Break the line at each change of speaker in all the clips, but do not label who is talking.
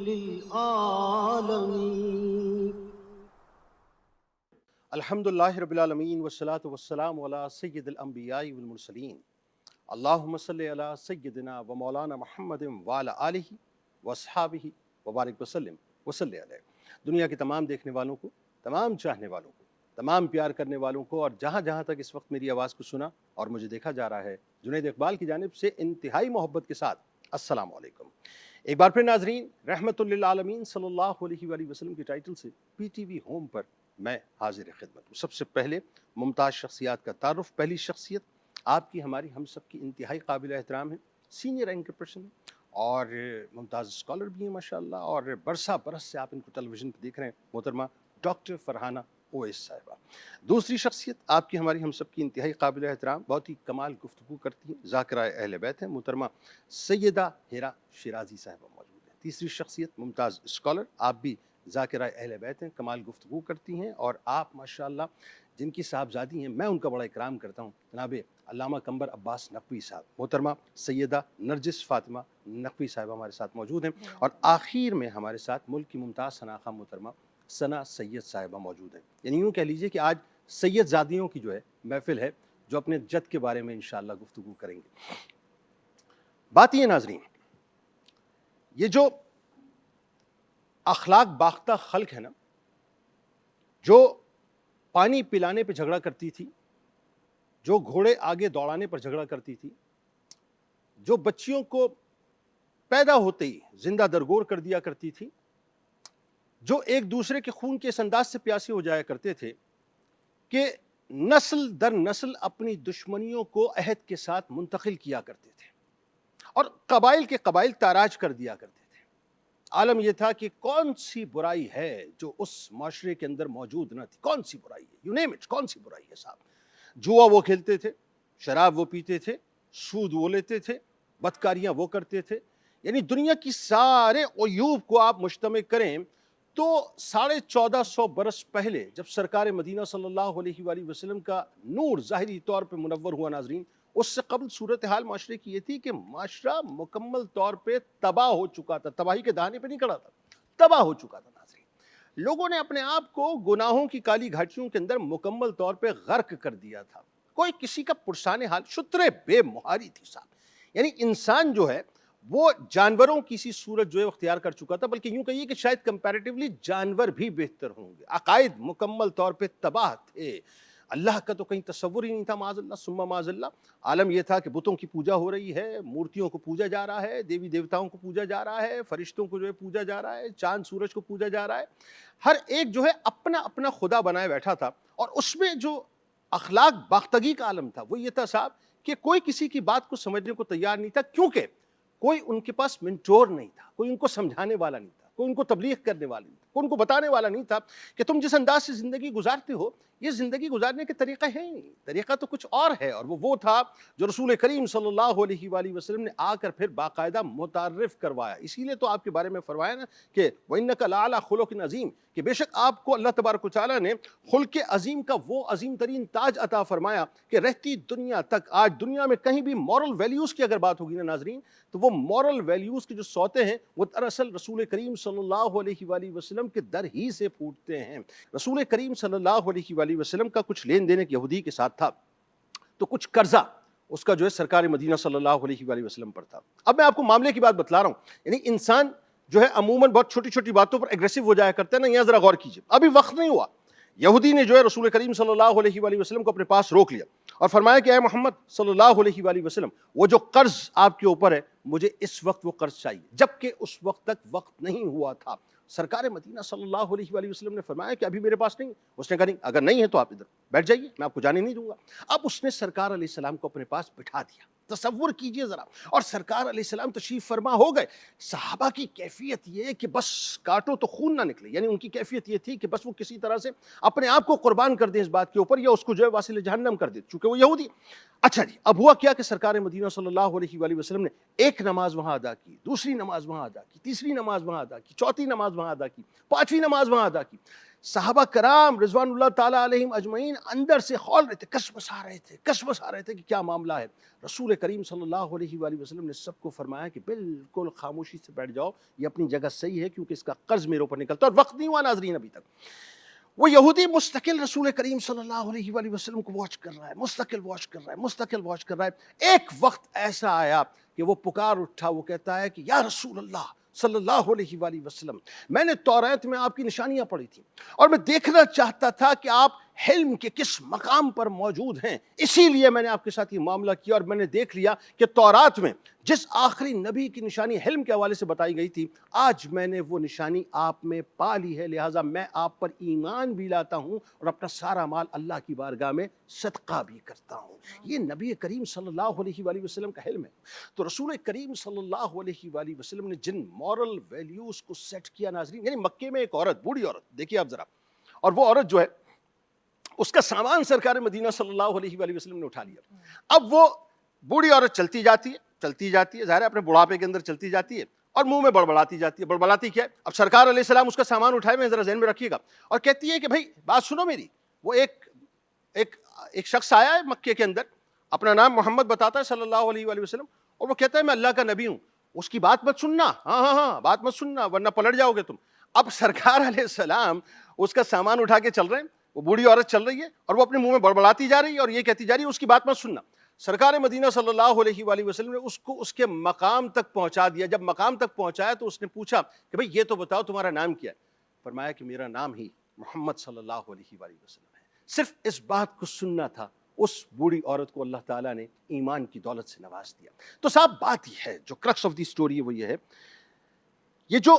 للعالمين.
الحمدللہ رب العالمین والصلاة والسلام علی سید الانبیاء والمرسلین اللہم صلی علی سیدنا و مولانا محمد وعلی آلہ واصحابہ وبارک وسلم وصلی علیہ. دنیا کے تمام دیکھنے والوں کو، تمام چاہنے والوں کو، تمام پیار کرنے والوں کو، اور جہاں جہاں تک اس وقت میری آواز کو سنا اور مجھے دیکھا جا رہا ہے، جنید اقبال کی جانب سے انتہائی محبت کے ساتھ السلام علیکم. ایک بار پھر ناظرین، رحمت للعالمین صلی اللہ علیہ وآلہ وسلم کے ٹائٹل سے پی ٹی وی ہوم پر میں حاضر خدمت ہوں. سب سے پہلے ممتاز شخصیات کا تعارف. پہلی شخصیت آپ کی، ہماری، ہم سب کی انتہائی قابل احترام ہے، سینئر اینکر پرسن ہے اور ممتاز اسکالر بھی ہیں ماشاءاللہ، اور برسہ برس سے آپ ان کو ٹیلی ویژن پہ دیکھ رہے ہیں، محترمہ ڈاکٹر فرحانہ اویس صاحبہ. دوسری شخصیت آپ کی، ہماری، ہم سب کی انتہائی قابل احترام، بہت ہی کمال گفتگو کرتی ہیں، ذاکرہ اہل بیت ہیں، محترمہ سیدہ ہیرا شیرازی صاحبہ موجود ہیں. تیسری شخصیت ممتاز اسکالر، آپ بھی ذاکرہ اہل بیت ہیں، کمال گفتگو کرتی ہیں، اور آپ ماشاءاللہ جن کی صاحبزادی ہیں، میں ان کا بڑا اکرام کرتا ہوں، جناب علامہ قمبر عباس نقوی صاحب. محترمہ سیدہ نرجس فاطمہ نقوی صاحبہ ہمارے ساتھ موجود ہیں، اور آخر میں ہمارے ساتھ ملک کی ممتاز ثناء محترمہ ثنا سید صاحبہ موجود ہیں. یعنی یوں کہہ لیجئے کہ آج سید زادیوں کی جو ہے محفل ہے، جو اپنے جد کے بارے میں انشاءاللہ گفتگو کریں گے. بات یہ ناظرین، یہ جو اخلاق باختہ خلق ہے نا، جو پانی پلانے پہ جھگڑا کرتی تھی، جو گھوڑے آگے دوڑانے پر جھگڑا کرتی تھی، جو بچیوں کو پیدا ہوتے ہی زندہ درگور کر دیا کرتی تھی، جو ایک دوسرے کے خون کے اس انداز سے پیاسے ہو جایا کرتے تھے کہ نسل در نسل اپنی دشمنیوں کو عہد کے ساتھ منتقل کیا کرتے تھے، اور قبائل کے قبائل تاراج کر دیا کرتے تھے. عالم یہ تھا کہ کون سی برائی ہے جو اس معاشرے کے اندر موجود نہ تھی، کون سی برائی ہے، یو نیم اٹ، کون سی برائی ہے صاحب. جوا وہ کھیلتے تھے، شراب وہ پیتے تھے، سود وہ لیتے تھے، بدکاریاں وہ کرتے تھے. یعنی دنیا کی سارے عیوب کو آپ مجتمع کریں تو 1450 برس پہلے جب سرکار مدینہ صلی اللہ علیہ وآلہ وسلم کا نور ظاہری طور پہ منور ہوا ناظرین، اس سے قبل صورتحال معاشرے کی یہ تھی کہ معاشرہ مکمل طور پہ تباہ ہو چکا تھا، تباہی کے دہانے پہ نہیں کھڑا تھا، تباہ ہو چکا تھا ناظرین. لوگوں نے اپنے آپ کو گناہوں کی کالی گھاٹیوں کے اندر مکمل طور پہ غرق کر دیا تھا. کوئی کسی کا پرسان حال، شتر بے مہاری تھی صاحب. یعنی انسان جو ہے وہ جانوروں کی سی صورت جو ہے اختیار کر چکا تھا، بلکہ یوں کہیے کہ شاید کمپیریٹیولی جانور بھی بہتر ہوں گے. عقائد مکمل طور پہ تباہ تھے، اللہ کا تو کہیں تصور ہی نہیں تھا، معاذ اللہ ثم معاذ اللہ. عالم یہ تھا کہ بتوں کی پوجا ہو رہی ہے، مورتیوں کو پوجا جا رہا ہے، دیوی دیوتاؤں کو پوجا جا رہا ہے، فرشتوں کو جو ہے پوجا جا رہا ہے، چاند سورج کو پوجا جا رہا ہے. ہر ایک جو ہے اپنا اپنا خدا بنائے بیٹھا تھا، اور اس میں جو اخلاق باختگی کا عالم تھا وہ یہ تھا صاحب کہ کوئی کسی کی بات کو سمجھنے کو تیار نہیں تھا، کیونکہ کوئی ان کے پاس منٹور نہیں تھا، کوئی ان کو سمجھانے والا نہیں تھا، کوئی ان کو تبلیغ کرنے والا نہیں تھا، کوئی ان کو بتانے والا نہیں تھا کہ تم جس انداز سے زندگی گزارتے ہو یہ زندگی گزارنے کے طریقہ ہے نہیں، طریقہ تو کچھ اور ہے. اور وہ تھا جو رسول کریم صلی اللہ علیہ وآلہ وسلم نے آ کر پھر باقاعدہ متعارف کروایا. اسی لیے تو آپ کے بارے میں فرمایا نا کہ وَإِنَّكَ لَعَلَىٰ خُلُقٍ عَظِيمٍ، کہ بے شک آپ کو اللہ تبارک و تعالیٰ نے خلق عظیم کا وہ عظیم ترین تاج عطا فرمایا کہ رہتی دنیا تک، آج دنیا میں کہیں بھی مورل ویلیوز کی اگر بات ہوگی نا ناظرین، تو وہ مورل ویلیوز کے جو سوتے ہیں وہ دراصل رسول کریم صلی اللہ علیہ وآلہ وسلم کے در ہی سے پھوٹتے ہیں. رسول کریم صلی اللہ علیہ وآلہ وسلم کا کچھ لین دین ایک یہودی کے ساتھ تھا، تو کچھ قرضہ اس کا جو ہے سرکار مدینہ صلی اللہ علیہ وآلہ وسلم پر تھا. اب میں آپ کو معاملے کی بات بتلا رہا ہوں. یعنی انسان جو ہے عموماً بہت چھوٹی چھوٹی باتوں پر ایگریسو ہو جایا کرتا ہے نا. یہاں ذرا غور کیجیے، ابھی وقت نہیں ہوا، یہودی نے جو ہے رسول کریم صلی اللہ علیہ وآلہ وسلم کو اپنے پاس روک لیا اور فرمایا کہ اے محمد صلی اللہ علیہ وآلہ وسلم، وہ جو قرض آپ کے اوپر ہے مجھے اس وقت وہ قرض چاہیے، جبکہ اس وقت تک وقت نہیں ہوا تھا. سرکار مدینہ صلی اللہ علیہ وآلہ وسلم نے فرمایا کہ ابھی میرے پاس نہیں. اس نے کہا نہیں، اگر نہیں ہے تو آپ ادھر بیٹھ جائیے، میں آپ کو جانے نہیں دوں گا. اب اس نے سرکار علیہ السلام کو اپنے پاس بٹھا دیا. تصور کیجئے ذرا، اور سرکار علیہ السلام تشریف فرما ہو گئے. صحابہ کی کیفیت یہ کہ بس کاٹو تو خون نہ نکلے. یعنی ان کی کیفیت یہ تھی کہ بس وہ کسی طرح سے اپنے آپ کو قربان کر دیں اس بات کے اوپر، یا اس کو جو ہے واصل جہنم کر دیں، چونکہ وہ یہودی. اچھا جی، اب ہوا کیا کہ سرکار مدینہ صلی اللہ علیہ وآلہ وسلم نے ایک ایک نماز وہاں ادا کی، دوسری نماز وہاں ادا کی، تیسری نماز وہاں ادا کی، چوتھی نماز وہاں ادا کی، پانچویں نماز وہاں ادا کی. صحابہ کرام رضوان اللہ تعالیٰ علیہم اجمعین اندر سے کھول رہے تھے، کشمش آ رہے تھے کہ کیا معاملہ ہے. رسول کریم صلی اللہ علیہ وآلہ وسلم نے سب کو فرمایا کہ بالکل خاموشی سے بیٹھ جاؤ، یہ اپنی جگہ صحیح ہے کیونکہ اس کا قرض میرے اوپر نکلتا ہے. اور وقت نہیں ہوا ناظرین ابھی تک. وہ یہودی مستقل رسول کریم صلی اللہ علیہ وآلہ وسلم کو واچ کر رہا ہے، مستقل واچ کر رہا ہے. ایک وقت ایسا آیا کہ وہ پکار اٹھا، وہ کہتا ہے کہ یا رسول اللہ صلی اللہ علیہ وآلہ وسلم، میں نے توریت میں آپ کی نشانیاں پڑھی تھیں اور میں دیکھنا چاہتا تھا کہ آپ حلم کے کس مقام پر موجود ہیں، اسی لیے میں نے آپ کے ساتھ یہ معاملہ کیا. اور میں نے دیکھ لیا کہ تورات میں جس آخری نبی کی نشانی حلم کے حوالے سے بتائی گئی تھی، آج میں نے وہ نشانی آپ میں پا لی ہے، لہٰذا میں آپ پر ایمان بھی لاتا ہوں اور اپنا سارا مال اللہ کی بارگاہ میں صدقہ بھی کرتا ہوں. یہ نبی کریم صلی اللہ علیہ وآلہ وسلم کا حلم ہے. تو رسول کریم صلی اللہ علیہ وآلہ وسلم نے جن مورل ویلیوز کو سیٹ کیا ناظرین، یعنی مکے میں ایک عورت، بوڑھی عورت، دیکھیے آپ ذرا، اور وہ عورت جو ہے اس کا سامان سرکار مدینہ صلی اللہ علیہ وآلہ وسلم نے اٹھا لیا. اب وہ بوڑھی عورت چلتی جاتی ہے، ظاہر ہے اپنے بڑھاپے کے اندر چلتی جاتی ہے اور منہ میں بڑبڑاتی جاتی ہے. بڑبڑاتی کیا ہے؟ اب سرکار علیہ السلام اس کا سامان اٹھائے ہوئے، ذرا ذہن میں رکھیے گا، اور کہتی ہے کہ بھائی بات سنو میری. وہ ایک شخص آیا ہے مکے کے اندر، اپنا نام محمد بتاتا ہے صلی اللہ علیہ وآلہ وسلم، اور وہ کہتا ہے میں اللہ کا نبی ہوں. اس کی بات مت سننا، ہاں بات مت سننا ورنہ پلٹ جاؤ گے تم. اب سرکار علیہ السلام اس کا سامان اٹھا کے چل رہے ہیں، وہ بوڑھی عورت چل رہی ہے اور وہ اپنے منہ میں بڑبڑاتی جا رہی ہے اور یہ کہتی جا رہی ہے اس کی بات مت سننا. سرکار مدینہ صلی اللہ علیہ وآلہ وسلم نے اس کو اس کے مقام تک پہنچا دیا. جب مقام تک پہنچایا تو اس نے پوچھا کہ بھئی یہ تو بتاؤ تمہارا نام کیا ہے؟ فرمایا کہ میرا نام ہی محمد صلی اللہ علیہ وآلہ وسلم ہے. صرف اس بات کو سننا تھا، اس بوڑھی عورت کو اللہ تعالیٰ نے ایمان کی دولت سے نواز دیا. تو صاحب بات یہ ہے، جو کرکس آف دی سٹوری ہے وہ یہ ہے، یہ جو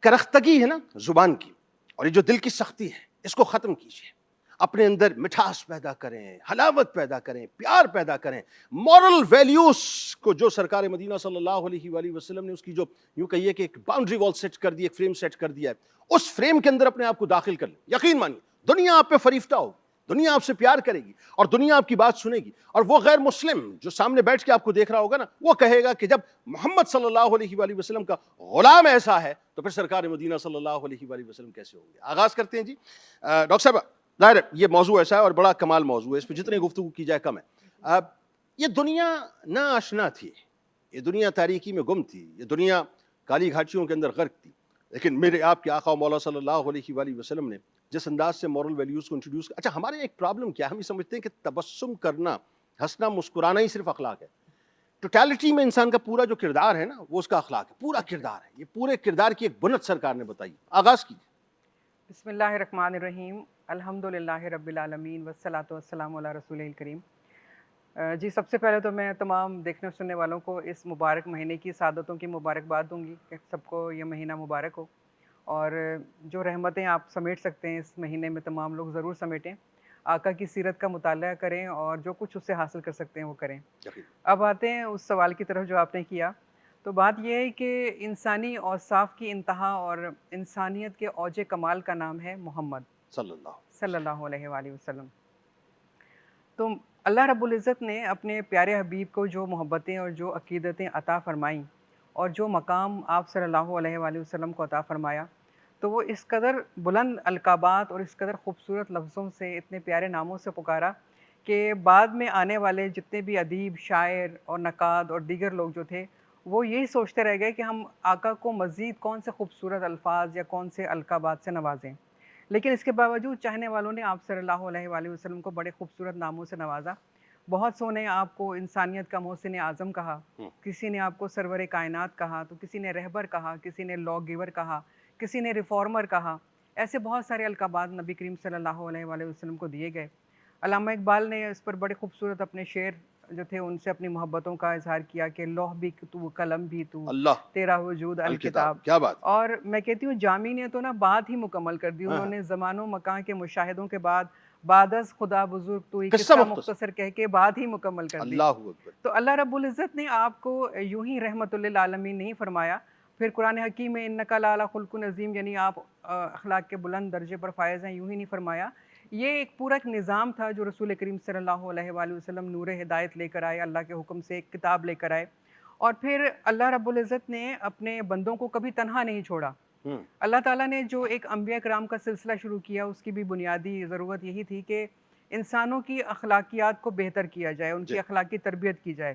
کرختگی ہے نا زبان کی، اور یہ جو دل کی سختی ہے، اس کو ختم کیجیے. اپنے اندر مٹھاس پیدا کریں، حلاوت پیدا کریں، پیار پیدا کریں. مورل ویلیوز کو جو سرکار مدینہ صلی اللہ علیہ وآلہ وسلم نے اس کی جو یوں کہیے کہ ایک باؤنڈری وال سیٹ کر دی، ایک فریم سیٹ کر دیا ہے، اس فریم کے اندر اپنے آپ کو داخل کر لیں. یقین مانیے دنیا آپ پہ فریفتہ ہوگی، دنیا آپ سے پیار کرے گی اور دنیا آپ کی بات سنے گی. اور وہ غیر مسلم جو سامنے بیٹھ کے آپ کو دیکھ رہا ہوگا نا، وہ کہے گا کہ جب محمد صلی اللہ علیہ وآلہ وسلم کا غلام ایسا ہے تو پھر سرکار مدینہ صلی اللہ علیہ وآلہ وسلم کیسے ہوں گے. آغاز کرتے ہیں جی. ڈاکٹر صاحب ظاہر ہے یہ موضوع ایسا ہے اور بڑا کمال موضوع ہے، اس پہ جتنی گفتگو کی جائے کم ہے. یہ دنیا نا آشنا تھی، یہ دنیا تاریکی میں گم تھی، یہ دنیا کالی گھاٹیوں کے اندر غرق تھی. لیکن میرے آپ کے آقا مولا صلی اللہ علیہ وآلہ وسلم نے جس انداز سے مورل ویلیوز کو انٹروڈیوس کیا. اچھا ہمارے ایک پرابلم کیا ہے، ہم یہ سمجھتے ہیں کہ تبسم کرنا، ہنسنا مسکرانا ہی صرف اخلاق ہے. ٹوٹیلٹی میں انسان کا پورا جو کردار ہے نا وہ اس کا اخلاق ہے، پورا کردار ہے. یہ پورے کردار کی ایک بنت سرکار نے بتائی. آغاز کیجیے.
بسم اللہ الرحمن الرحیم، الحمدللہ رب العالمین والصلاۃ والسلام علی رسول الکریم. جی سب سے پہلے تو میں تمام دیکھنے سننے والوں کو اس مبارک مہینے کی سعادتوں کی مبارکباد دوں گی کہ سب کو یہ مہینہ مبارک ہو، اور جو رحمتیں آپ سمیٹ سکتے ہیں اس مہینے میں تمام لوگ ضرور سمیٹیں. آقا کی سیرت کا مطالعہ کریں اور جو کچھ اس سے حاصل کر سکتے ہیں وہ کریں. اب آتے ہیں اس سوال کی طرف جو آپ نے کیا. تو بات یہ ہے کہ انسانی اوصاف کی انتہا اور انسانیت کے اوج کمال کا نام ہے محمد صلی اللہ علیہ وآلہ وسلم. تو اللہ رب العزت نے اپنے پیارے حبیب کو جو محبتیں اور جو عقیدتیں عطا فرمائیں اور جو مقام آپ صلی اللہ علیہ وآلہ وسلم کو عطا فرمایا، تو وہ اس قدر بلند القابات اور اس قدر خوبصورت لفظوں سے، اتنے پیارے ناموں سے پکارا کہ بعد میں آنے والے جتنے بھی ادیب، شاعر اور نقاد اور دیگر لوگ جو تھے وہ یہی سوچتے رہ گئے کہ ہم آقا کو مزید کون سے خوبصورت الفاظ یا کون سے القابات سے نوازیں. لیکن اس کے باوجود چاہنے والوں نے آپ صلی اللہ علیہ وآلہ وسلم کو بڑے خوبصورت ناموں سے نوازا. بہت سو نے آپ کو انسانیت کا محسن اعظم کہا، کسی نے آپ کو سرور کائنات کہا، تو کسی نے رہبر کہا، کسی نے لا گیور کہا، کسی نے ریفارمر کہا. ایسے بہت سارے القابات نبی کریم صلی اللہ علیہ وآلہ وسلم کو دیے گئے. علامہ اقبال نے اس پر بڑے خوبصورت اپنے شعر جو تھے ان سے اپنی محبتوں کا اظہار کیا کہ لوح بھی تو، قلم بھی تو،
اللہ
تیرا وجود الکتاب.
کیا بات.
اور میں کہتی ہوں جامی نے تو نا بات ہی مکمل کر دی. انہوں نے زمان و مکان کے مشاہدوں کے بعد از خدا بزرگ تو ہی قصہ مختصر کہہ کے بات ہی مکمل کر دی.
اللہ اکبر.
تو اللہ رب العزت نے آپ کو یوں ہی رحمت للعالمین نہیں فرمایا. پھر قرآن حکیم میں انک لعلی خلق عظیم، یعنی آپ اخلاق کے بلند درجے پر فائز ہیں، یوں ہی نہیں فرمایا. یہ ایک پورا ایک نظام تھا جو رسول کریم صلی اللہ علیہ وآلہ وسلم نور ہدایت لے کر آئے، اللہ کے حکم سے ایک کتاب لے کر آئے. اور پھر اللہ رب العزت نے اپنے بندوں کو کبھی تنہا نہیں چھوڑا. اللہ تعالیٰ نے جو ایک انبیاء کرام کا سلسلہ شروع کیا اس کی بھی بنیادی ضرورت یہی تھی کہ انسانوں کی اخلاقیات کو بہتر کیا جائے, ان کی اخلاقی تربیت کی جائے.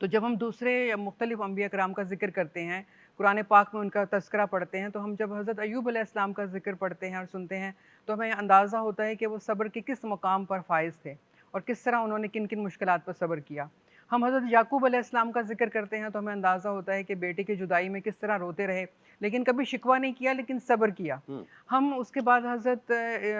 تو جب ہم دوسرے مختلف انبیاء کرام کا ذکر کرتے ہیں, قرآن پاک میں ان کا تذکرہ پڑھتے ہیں, تو ہم جب حضرت ایوب علیہ السلام کا ذکر پڑھتے ہیں اور سنتے ہیں تو ہمیں اندازہ ہوتا ہے کہ وہ صبر کے کس مقام پر فائز تھے اور کس طرح انہوں نے کن کن مشکلات پر صبر کیا. ہم حضرت یعقوب علیہ السلام کا ذکر کرتے ہیں تو ہمیں اندازہ ہوتا ہے کہ بیٹے کی جدائی میں کس طرح روتے رہے, لیکن کبھی شکوہ نہیں کیا, لیکن صبر کیا. ہم اس کے بعد حضرت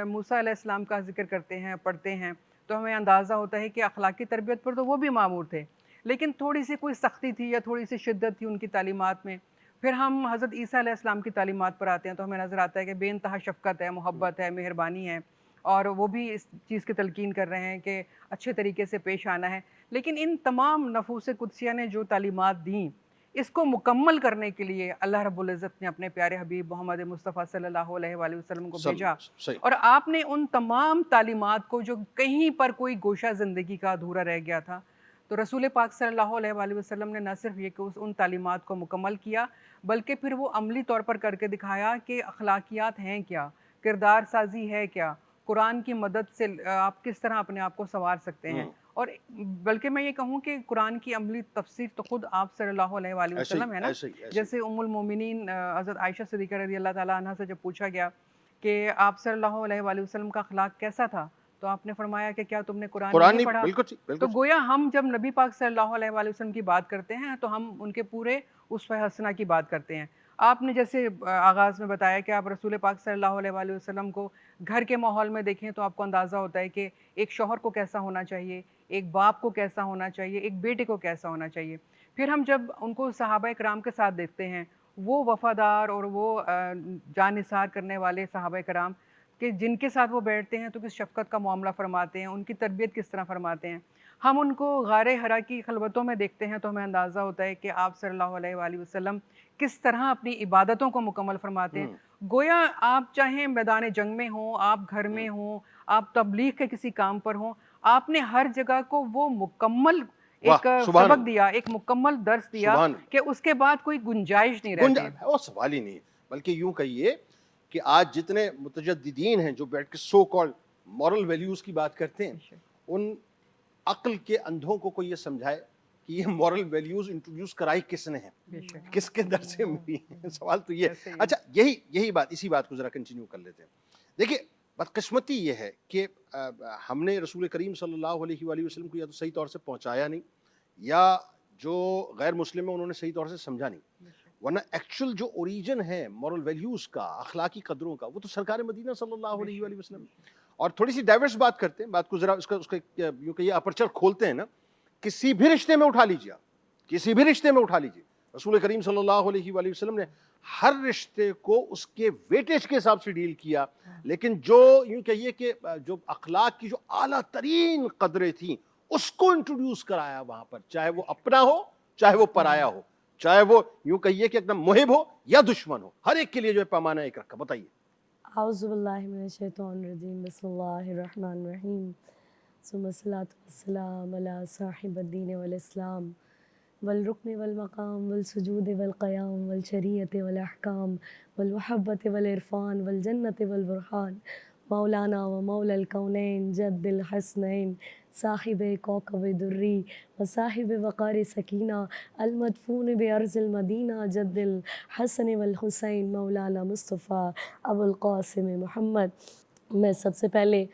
موسیٰ علیہ السلام کا ذکر کرتے ہیں, پڑھتے ہیں, تو ہمیں اندازہ ہوتا ہے کہ اخلاقی تربیت پر تو وہ بھی مامور تھے, لیکن تھوڑی سی کوئی سختی تھی یا تھوڑی سی شدت تھی ان کی تعلیمات میں. پھر ہم حضرت عیسیٰ علیہ السلام کی تعلیمات پر آتے ہیں تو ہمیں نظر آتا ہے کہ بے انتہا شفقت ہے, محبت ہے, مہربانی ہے, اور وہ بھی اس چیز کی تلقین کر رہے ہیں کہ اچھے طریقے سے پیش آنا ہے. لیکن ان تمام نفوس قدسیہ نے جو تعلیمات دیں, اس کو مکمل کرنے کے لیے اللہ رب العزت نے اپنے پیارے حبیب محمد مصطفیٰ صلی اللہ علیہ وآلہ وسلم کو بھیجا, اور آپ نے ان تمام تعلیمات کو جو کہیں پر کوئی گوشہ زندگی کا ادھورا رہ گیا تھا, تو رسول پاک صلی اللہ علیہ وآلہ وسلم نے نہ صرف یہ کہ ان تعلیمات کو مکمل کیا, بلکہ پھر وہ عملی طور پر کر کے دکھایا کہ اخلاقیات ہیں کیا, کردار سازی ہے کیا, قرآن کی مدد سے آپ کس طرح اپنے آپ کو سنوار سکتے ہیں. اور بلکہ میں یہ کہوں کہ قرآن کی عملی تفسیر تو خود آپ صلی اللہ علیہ وآلہ وسلم ہے نا. جیسے ام المومنین حضرت عائشہ صدیقہ رضی اللہ تعالیٰ عنہ سے جب پوچھا گیا کہ آپ صلی اللہ علیہ وآلہ وسلم کا اخلاق کیسا تھا, تو آپ نے فرمایا کہ کیا تم نے قرآن نہیں پڑھا. تو گویا ہم جب نبی پاک صلی اللہ علیہ وآلہ وسلم کی بات کرتے ہیں تو ہم ان کے پورے اسوہ حسنہ کی بات کرتے ہیں. آپ نے جیسے آغاز میں بتایا کہ آپ رسول پاک صلی اللہ علیہ وآلہ وسلم کو گھر کے ماحول میں دیکھیں تو آپ کو اندازہ ہوتا ہے کہ ایک شوہر کو کیسا ہونا چاہیے, ایک باپ کو کیسا ہونا چاہیے, ایک بیٹے کو کیسا ہونا چاہیے. پھر ہم جب ان کو صحابہ کرام کے ساتھ دیکھتے ہیں, وہ وفادار اور وہ جان نثار کرنے والے صحابہ کرام کہ جن کے ساتھ وہ بیٹھتے ہیں تو کس شفقت کا معاملہ فرماتے ہیں, ان کی تربیت کس طرح فرماتے ہیں. ہم ان کو غار حرا کی خلوتوں میں دیکھتے ہیں تو ہمیں اندازہ ہوتا ہے کہ آپ صلی اللہ علیہ وآلہ وسلم کس طرح اپنی عبادتوں کو مکمل فرماتے ہیں. گویا آپ چاہیں میدان جنگ میں ہوں, آپ گھر میں ہوں, آپ تبلیغ کے کسی کام پر ہوں, آپ نے ہر جگہ کو وہ مکمل ایک سبق دیا, ایک مکمل درس دیا کہ اس کے بعد کوئی گنجائش نہیں رہتی.
وہ سوال ہی نہیں, بلکہ یوں کہیے کہ آج جتنے متجددین ہیں جو بیٹھ کے سو کالڈ مورل ویلیوز کی بات کرتے ہیں, ان عقل کے اندھوں کو کوئی یہ سمجھائے کہ یہ مورل ویلیوز انٹروڈیوس کرائی کس نے ہیں, کس کے در سے ملی ہیں. سوال تو یہ. اچھا یہی بات, اسی بات کو ذرا کنٹینیو کر لیتے ہیں. دیکھیے بدقسمتی یہ ہے کہ ہم نے رسول کریم صلی اللہ علیہ وآلہ وسلم کو یا تو صحیح طور سے پہنچایا نہیں, یا جو غیر مسلم ہیں انہوں نے صحیح طور سے سمجھا نہیں, ورنہ ایکچوئل جو اوریجن ہے مورل ویلیوز کا, اخلاقی قدروں کا, وہ تو سرکار مدینہ صلی اللہ علیہ وآلہ وسلم. اور تھوڑی سی ڈائیورس بات کرتے ہیں, بات کو ذرا اس کا یوں کہ یہ اپرچر کھولتے ہیں نا, کسی بھی رشتے میں اٹھا لیجیے, آپ کسی بھی رشتے میں اٹھا لیجیے, رسول کریم صلی اللہ علیہ وآلہ وسلم نے ہر رشتے کو اس کے ویٹیج کے حساب سے ڈیل کیا, لیکن جو یوں کہیے کہ جو اخلاق کی جو اعلیٰ ترین قدریں تھیں اس کو انٹروڈیوس کرایا وہاں پر, چاہے وہ اپنا ہو چاہے وہ پرایا ہو, چاہے وہ یوں کہیے کہ ایک دم محب ہو یا دشمن ہو, ہر ایک کے لیے جو ہے پیمانہ ایک رکھا. بتائیے.
اعوذ باللہ من الشیطان الرجیم, بسم اللہ الرحمن الرحیم, ثم الصلاۃ والسلام علی صاحب الدین والاسلام والرکن والمقام والسجود والقیام والشریعت والاحکام والمحبت والعرفان والجنت والبرہان, مولانا و مولا الکونین جد الحسنین صاحب کوكب دری و صاحب وقار سکینہ المدفون بارض المدینہ جد الحسن والحسین مولانا مصطفیٰ ابو القاسم محمد. میں سب سے پہلے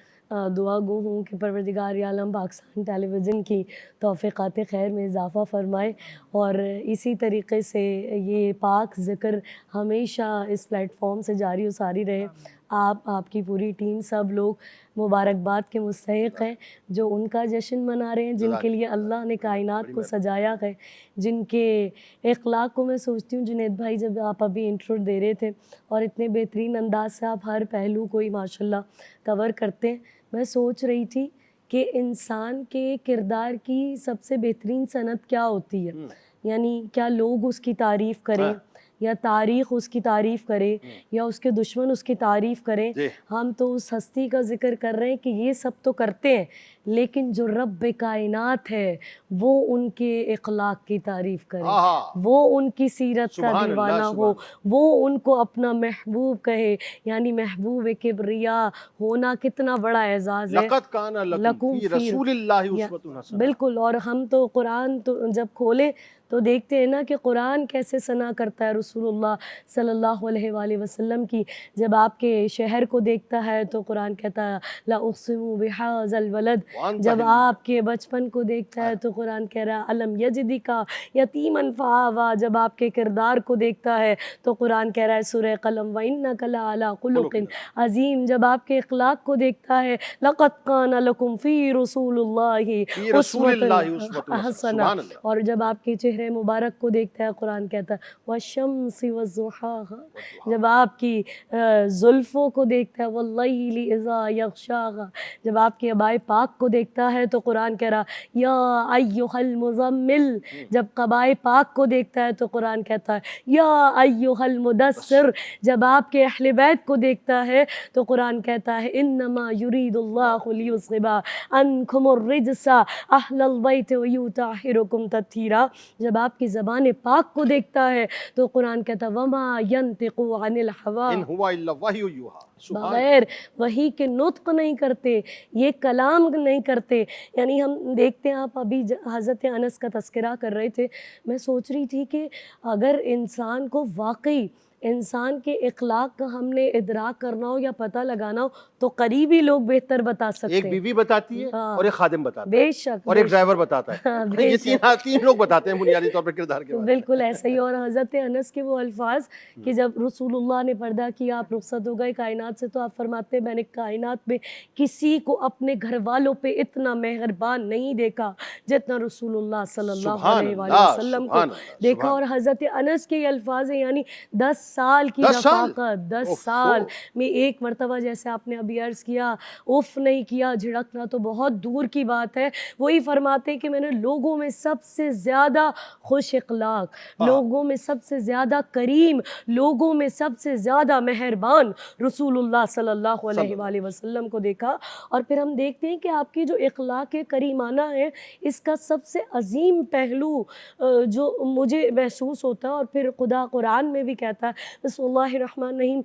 دعا گو ہوں کہ پروردگار عالم پاکستان ٹیلی ویژن کی توفیقات خیر میں اضافہ فرمائے, اور اسی طریقے سے یہ پاک ذکر ہمیشہ اس پلیٹ فارم سے جاری و ساری رہے. آپ کی پوری ٹیم, سب لوگ مبارکباد کے مستحق ہیں جو ان کا جشن منا رہے ہیں, جن کے لیے اللہ نے کائنات کو سجایا ہے, جن کے اخلاق کو میں سوچتی ہوں جنید بھائی جب آپ ابھی انٹرو دے رہے تھے اور اتنے بہترین انداز سے آپ ہر پہلو کو ہی ماشاءاللہ کور کرتے ہیں, میں سوچ رہی تھی کہ انسان کے کردار کی سب سے بہترین صنعت کیا ہوتی ہے, یعنی کیا لوگ اس کی تعریف کریں, یا تاریخ اس کی تعریف کرے یا اس کے دشمن اس کی تعریف کریں،
جی
ہم تو اس ہستی کا ذکر کر رہے ہیں کہ یہ سب تو کرتے ہیں، لیکن جو رب کائنات ہے وہ ان کے اخلاق کی تعریف کرے،
ہاں ہاں
وہ ان کی سیرت کا
سبحان
دیوانہ
اللہ
ہو،
سبحان
وہ ان کو اپنا محبوب کہے، یعنی محبوب کبریا ہونا کتنا بڑا اعزاز ہے۔
لقد کان لکم فی رسول اللہ
یا
اسوۃ حسنہ۔
بالکل، اور ہم تو قرآن تو جب کھولیں تو دیکھتے ہیں نا کہ قرآن کیسے ثنا کرتا ہے رسول اللہ صلی اللہ علیہ وآلہ وسلم کی۔ جب آپ کے شہر کو دیکھتا ہے تو قرآن کہتا ہے لا اقسم بہذا البلد،
وانت
جب
حل
آپ کے بچپن کو دیکھتا ہے تو قرآن کہہ رہا ہے الم یجدکا یتیما فآویٰ، جب آپ کے کردار کو دیکھتا ہے تو قرآن کہہ رہا ہے سورہ قلم وإنک لعلی خلق عظیم، جب آپ کے اخلاق کو دیکھتا ہے لقد کان لکم فی رسول اللہ
فی رسول اللہ اسوۃ حسنہ،
حسنہ،
سبحان اللہ۔
اور جب آپ کے چہرے مبارک کو دیکھتا ہے قرآن کہتا ہے والشمس والضحاها، جب آپ کی زلفوں کو دیکھتا ہے واللیل اذا یغشاها، جب آپ کے عبائے پاک کو دیکھتا ہے تو قرآن کہہ رہا یا ایھا المزمل، جب قبائے پاک کو دیکھتا ہے تو قرآن کہتا ہے یا ایھا المدثر، جب آپ کے اہل بیت کو دیکھتا ہے تو قرآن کہتا ہے انما یرید اللہ لیذھب عنکم الرجس اہل البیت ویطہرکم تطہیرا، جب آپ کی زبان پاک کو دیکھتا ہے تو قرآن کہتا ہے وما ینطق عن الہوی،
ان ہوا الا وحی یوحی، سبحان
بغیر وحی کے نطق نہیں کرتے، یہ کلام نہیں کرتے۔ یعنی ہم دیکھتے ہیں، آپ ابھی حضرت انس کا تذکرہ کر رہے تھے، میں سوچ رہی تھی کہ اگر انسان کو واقعی انسان کے اخلاق کا ہم نے ادراک کرنا ہو یا پتہ لگانا ہو تو قریبی لوگ بہتر بتا سکتے
ایک
ہیں۔
بیوی بتاتی ہے
ہاں،
اور ایک خادم بتاتا ہے
بے شک،
اور
بے
ایک ڈرائیور بتاتا ہے،
ہاں، بے
یہ
شک۔
تین لوگ بتاتے ہیں بنیادی طور پر کردار کے بارے میں۔
بالکل ایسا ہی، اور حضرت انس کے وہ الفاظ کہ جب رسول اللہ نے پردہ کیا، آپ رخصت ہو گئے کائنات سے، تو آپ فرماتے ہیں میں نے کائنات میں کسی کو اپنے گھر والوں پہ اتنا مہربان نہیں دیکھا جتنا رسول اللہ صلی اللہ
سبحان
علیہ وآلہ
اللہ،
وسلم کو
سبحان اللہ،
دیکھا۔
سبحان
اور حضرت انس کے یہ الفاظ ہیں، یعنی 10 سال کی
10 سال،
رفاقت، 10
اوف،
سال میں ایک مرتبہ جیسے آپ نے ابھی عرض کیا اف نہیں کیا، جھڑکنا تو بہت دور کی بات ہے، وہی فرماتے ہیں کہ میں نے لوگوں میں سب سے زیادہ خوش اخلاق، لوگوں میں سب سے زیادہ کریم، لوگوں میں سب سے زیادہ مہربان رسول اللہ صلی اللہ علیہ وآلہ وسلم کو دیکھا۔ اور پھر ہم دیکھتے ہیں کہ آپ کی جو اخلاق کریمانہ ہے، اس کا سب سے عظیم پہلو جو مجھے محسوس ہوتا ہے، اور پھر خدا قرآن میں بھی کہتا ہے بسم اللہ الرحمن الرحیم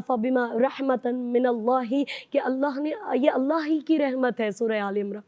فبما رحمۃ من اللہ، کہ اللہ نے، یہ اللہ ہی کی رحمت ہے، سورہ آل عمران،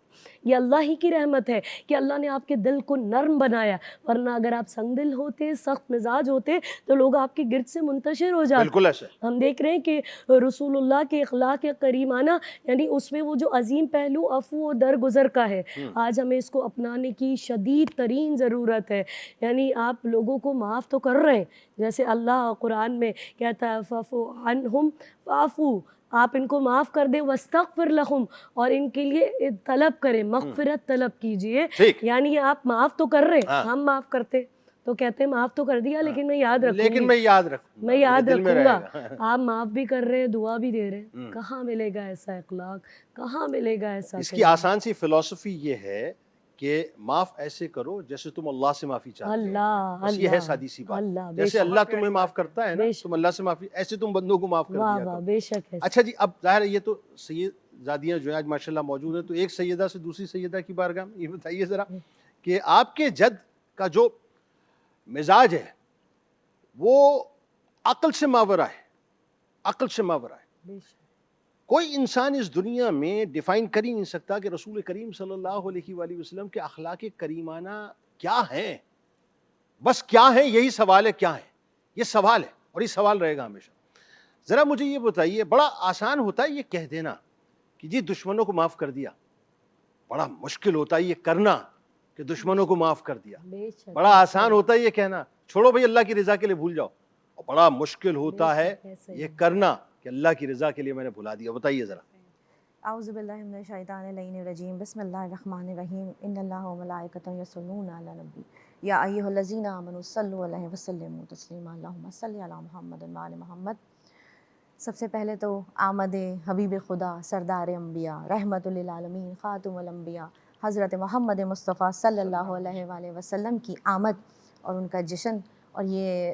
یہ اللہ ہی کی رحمت ہے کہ اللہ نے آپ کے دل کو نرم بنایا، ورنہ اگر آپ سنگ دل ہوتے، سخت مزاج ہوتے تو لوگ آپ کے گرد سے منتشر ہو جاتے۔
بالکل ایسے
ہم دیکھ رہے ہیں کہ رسول اللہ کے اخلاق کریمانہ، یعنی اس میں وہ جو عظیم پہلو عفو و درگزر کا ہے، آج ہمیں اس کو اپنانے کی شدید ترین ضرورت ہے۔ یعنی آپ لوگوں کو معاف تو کر رہے ہیں، جیسے اللہ قرآن میں کہتا ہے فَاعْفُ عَنْهُمْ فَاعْفُوا، آپ ان کو معاف کر دیں، وَاسْتَغْفِرْ لَهُمْ، اور ان کے لیے طلب کریں، مغفرت طلب کیجئے۔
ٹھیک،
یعنی آپ معاف تو کر رہے ہیں،
ہاں،
ہم معاف کرتے تو کہتے ہیں معاف تو کر دیا لیکن میں یاد رکھوں
لیکن
گی،
میں یاد رکھوں گا،
میں یاد
میرے دل میں
رکھوں
رہے
گا۔
گا۔
آپ معاف بھی کر رہے ہیں، دعا بھی دے رہے ہیں، کہاں ملے گا ایسا اخلاق، کہاں ملے گا ایسا
اس کی
کلام؟
آسان سی فلسفی یہ ہے کہ معاف ایسے کرو جیسے تم اللہ سے معافی چاہتے ہو،
اللہ
بس یہ ہے
اللہ
سادی سی بات۔
اللہ، بے
جیسے
شک،
اللہ تمہیں معاف کرتا ہے نا،
بے شک،
تم اللہ سے معافی، ایسے تم بندوں کو معاف کر
واہ
دیا
واہ،
کرو۔
بے شک ہے۔
اچھا جی، اب ظاہر ہے یہ تو سید زادیاں جو ہیں آج ماشاءاللہ موجود ہیں، تو ایک سیدہ سے دوسری سیدہ کی بارگاہ میں یہ بتائیے ذرا کہ آپ کے جد کا جو مزاج ہے وہ عقل سے ماورا ہے، عقل سے ماورا ہے۔
بے شک،
کوئی انسان اس دنیا میں ڈیفائن کر ہی نہیں سکتا کہ رسول کریم صلی اللہ علیہ وآلہ وسلم کے اخلاق کریمانہ کیا ہیں، بس کیا ہے، یہی سوال ہے، کیا ہے، یہ سوال ہے اور یہ سوال رہے گا ہمیشہ۔ ذرا مجھے یہ بتائیے، بڑا آسان ہوتا ہے یہ کہہ دینا کہ جی دشمنوں کو معاف کر دیا، بڑا مشکل ہوتا ہے یہ کرنا کہ دشمنوں کو معاف کر دیا۔
بے شک،
بڑا آسان ہوتا ہے یہ کہنا چھوڑو بھائی اللہ کی رضا کے لیے بھول جاؤ، اور بڑا مشکل ہوتا ہے یہ کرنا کہ اللہ کی رضا کے لیے میں نے بھلا دیا۔ بتائیے ذرا۔
اعوذ باللہ من الشیطان اللعین الرجیم، بسم اللہ الرحمن الرحیم، ان اللہ وملائکتہ یصلون علی النبی یا ایھا الذین آمنوا صلوا علیہ وسلموا تسلیما، اللہم صل علی محمد وعلی محمد۔ سب سے پہلے تو آمد حبیب خدا، سردار انبیاء، رحمت للعالمین، خاتم الانبیاء، حضرت محمد مصطفیٰ صلی اللہ علیہ وآلہ وسلم کی آمد اور ان کا جشن، اور یہ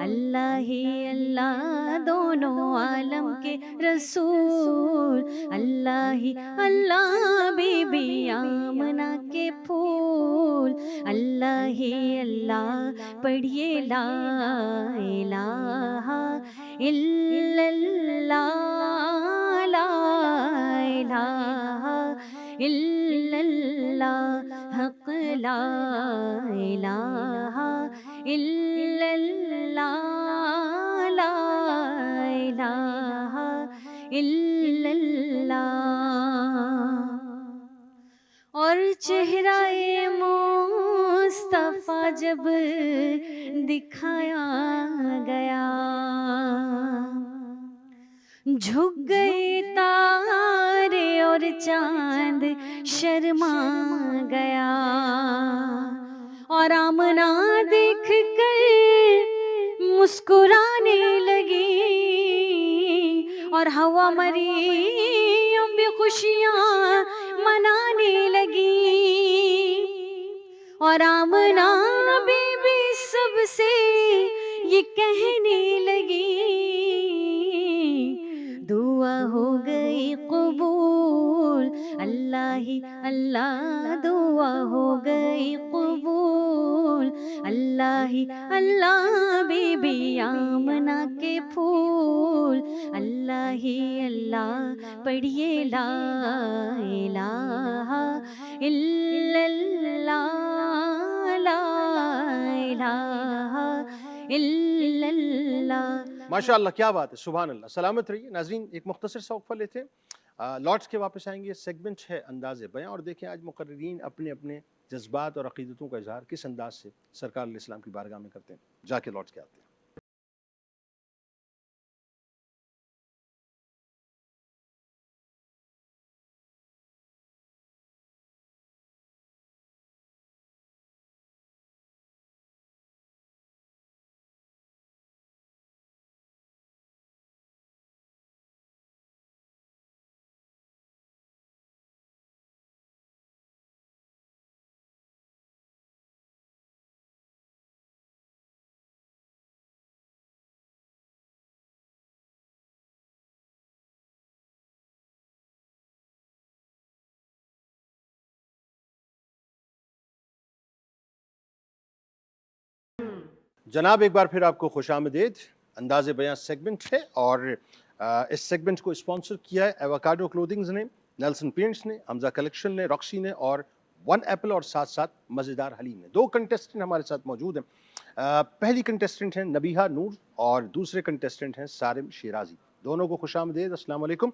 اللہ ہی اللہ دونوں عالم کے رسول، اللہ ہی اللہ بی بی آمنہ کے پھول، اللہ ہی اللہ پڑھیے لا الہ الا اللہ، لا الہ الا اللہ، حق لا الہ الا اللہ، لا الہ الا اللہ۔ اور چہرہ مصطفیٰ جب دکھایا گیا، جھک گئے تارے اور چاند شرما گیا، اور آمنہ دیکھ کر مسکرانے لگی، اور ہوا مریم بھی خوشیاں منانے لگی، اور آمنہ بی بی سب سے یہ کہنے لگی، دعا ہو گئی قبول، اللہ ہی اللہ دعا ہو گئی قبول، اللہ ہی اللہ بی بی آمنہ کے پھول، اللہ ہی اللہ پڑھیے لا الہ الا اللہ، لا الہ الا اللہ۔
ماشاء اللہ، کیا بات ہے، سبحان اللہ، سلامت رہیے۔ ناظرین ایک مختصر سا وقفہ لیتے ہیں، لوٹس کے واپس آئیں گے۔ سیگمنٹ ہے انداز بیاں، اور دیکھیں آج مقررین اپنے اپنے جذبات اور عقیدتوں کا اظہار کس انداز سے سرکار علیہ السلام کی بارگاہ میں کرتے ہیں۔ جا کے لوٹس کے آتے ہیں۔ جناب ایک بار پھر آپ کو خوش آمدید۔ انداز بیاں سیگمنٹ ہے، اور اس سیگمنٹ کو اسپانسر کیا ہے ایووکاڈو کلودنگز نے، نیلسن پینٹس نے، حمزہ کلیکشن نے، راکسی نے، اور ون ایپل، اور ساتھ ساتھ مزیدار حلیم نے۔ دو کنٹیسٹنٹ ہمارے ساتھ موجود ہیں۔ پہلی کنٹیسٹنٹ ہیں نبیہہ نور، اور دوسرے کنٹیسٹنٹ ہیں سارم شیرازی۔ دونوں کو خوش آمدید، السلام علیکم۔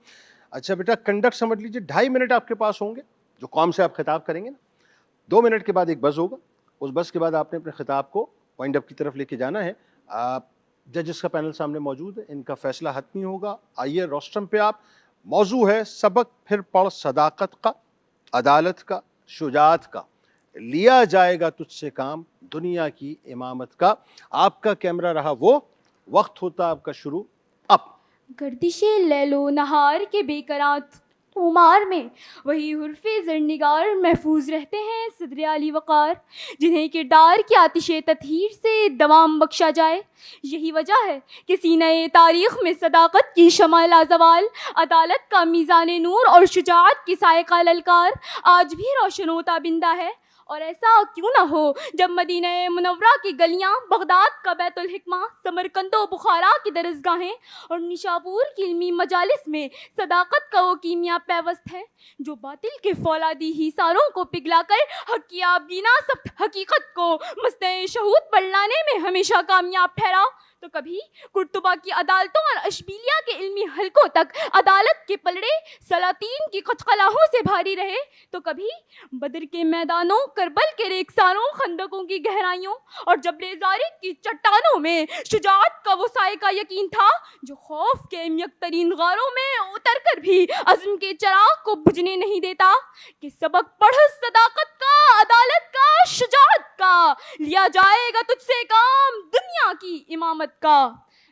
اچھا بیٹا، کنڈکٹ سمجھ لیجیے، 2.5 منٹ آپ کے پاس ہوں گے، جو قوم سے آپ خطاب کریں گے نا۔ 2 منٹ کے بعد ایک بز ہوگا، اس بز کے بعد آپ نے اپنے خطاب کو وائنڈ اپ کی طرف لے کے جانا ہے۔ ججز کا پینل سامنے موجود ہے، ان کا فیصلہ حتمی ہوگا۔ آئیے روسٹرم پہ آپ۔ موضوع ہے سبق پھر پڑھ صداقت کا، عدالت کا، شجاعت کا، لیا جائے گا تجھ سے کام دنیا کی امامت کا۔ آپ کا کیمرہ رہا وہ، وقت ہوتا آپ کا شروع اب۔
گردش لیل و نہار کے بے قرار طومار میں وہی حرف زرنگار محفوظ رہتے ہیں صدر علی وقار، جنہیں کردار کی آتش تطہیر سے دوام بخشا جائے۔ یہی وجہ ہے کہ سینہ تاریخ میں صداقت کی شمع لازوال، عدالت کا میزان نور اور شجاعت کی سائے کا للکار آج بھی روشن و تابندہ ہے۔ اور ایسا کیوں نہ ہو جب مدینہ منورہ کی گلیاں، بغداد کا بیت الحکمہ، سمرقند و بخارا کی درسگاہیں اور نشاپور کی علمی مجالس میں صداقت کا وہ کیمیا پیوست ہے جو باطل کے فولادی حصاروں کو پگھلا کر حق کی آبگینہ سب حقیقت کو مستع شہود پر لانے میں ہمیشہ کامیاب ٹھہرا۔ تو کبھی قرطبہ کی عدالتوں اور اشبیلیہ کے علمی حلقوں تک عدالت کے پلڑے سلاطین کی قچقلاہوں سے بھاری رہے، تو کبھی بدر کے میدانوں، کربل کے ریگساروں، خندقوں کی گہرائیوں اور جبل زارق کی چٹانوں میں شجاعت کا وہ سائے کا یقین تھا جو خوف کے عمیق ترین غاروں میں اتر کر بھی عزم کے چراغ کو بجھنے نہیں دیتا۔ کہ سبق پڑھ صداقت کا، عدالت کا، شجاعت کا، لیا جائے گا تجھ سے کام دنیا کی امامت کا۔